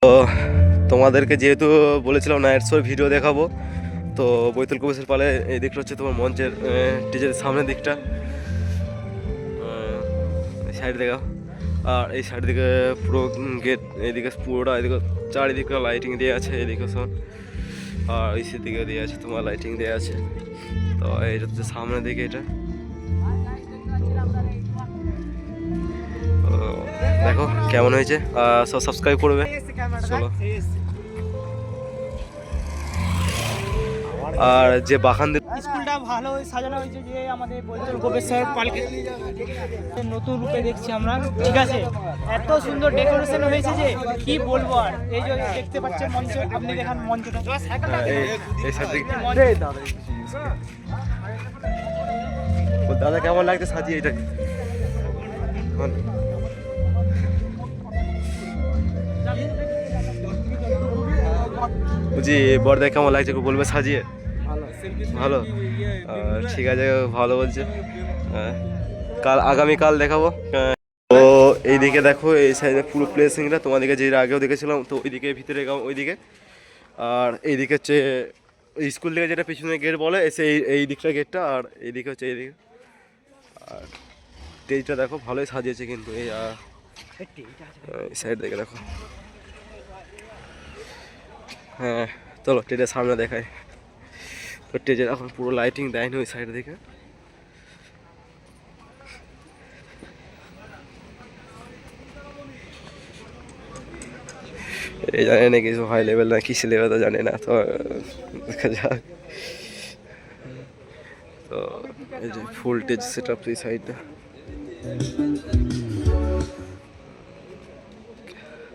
তো তোমাদেরকে যেহেতু বলেছিলাম নাইট শোর ভিডিও দেখাবো, তো বৈতুল কবিসের পালে এই দিকটা হচ্ছে তোমার মঞ্চের স্টেজের সামনের দিকটা, এই সাইড দেখাও। আর এই সাইড দিকে পুরো গেট, এইদিকে পুরোটা এদিকে চারিদিকে লাইটিং দেওয়া আছে, এদিকে সব। আর এই দিকে দেওয়া আছে তোমার লাইটিং দেওয়া আছে। তো এইটা হচ্ছে সামনের দিকে এটা। দেখো কেমন হয়েছে, সব সাবস্ক্রাইব করবে। চলো। আর যে বাখান স্কুলটা ভালো সাজানো হয়েছে, যে আমাদের বৈতুল গোপেশ্বর পালকে নতুন রূপে দেখছি আমরা। ঠিক আছে, এত সুন্দর ডেকোরেশন হয়েছে যে কি বলবো। আর এই যে দেখতে পাচ্ছেন মঞ্চ, আপনি দেখান মঞ্চটা। দাদা কেমন লাগছে সাজিয়ে এটা? বুঝি বড়দা কেমন লাগছে বলবে সাজিয়ে? ভালো, ঠিক আছে, ভালো বলছে। কাল আগামীকাল দেখাবো। তো এইদিকে দেখো, এই সাইডে পুরো প্লেসিংটা তোমাদেরকে যে আগেও দেখেছিলাম, তো ওইদিকে ভিতরে ওইদিকে। আর এইদিকে হচ্ছে স্কুল থেকে যেটা পিছনে গেট বলে, এসে এই দিকটা গেটটা, আর এইদিকে হচ্ছে এইদিকে। আর স্টেজটা দেখো ভালোই সাজিয়েছে কিন্তু, এই সাইড দেখে দেখো। হ্যাঁ চলো স্টেজের সামনে দেখায়। তো স্টেজের এখন পুরো লাইটিং দেয়নি ওই সাইড থেকে। এই জানে না কিছু হাই লেভেল না কিসে লেভেল তো জানে না, তো দেখা যাক। তো এই যে ফুল স্টেজ সেট আপ এই সাইডটা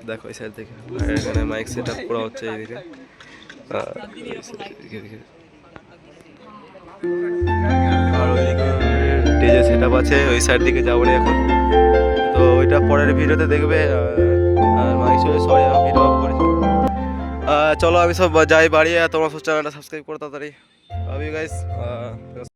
দেখো, এই সাইড থেকে। আর এখানে মাইক সেট আপ করা হচ্ছে এইদিকে। আর ওইদিকে স্টেজে সেট আপ আছে, ওই সাইড দিকে যাবো না এখন। তো ওইটা পরের ভিডিওতে দেখবে। আর মাইক সরি ভিডিও অফ করেছি। চলো আমি সব যাই বাড়ি, আর তোমরা চ্যানেলটা সাবস্ক্রাইব করো তাড়াতাড়ি। Love you guys.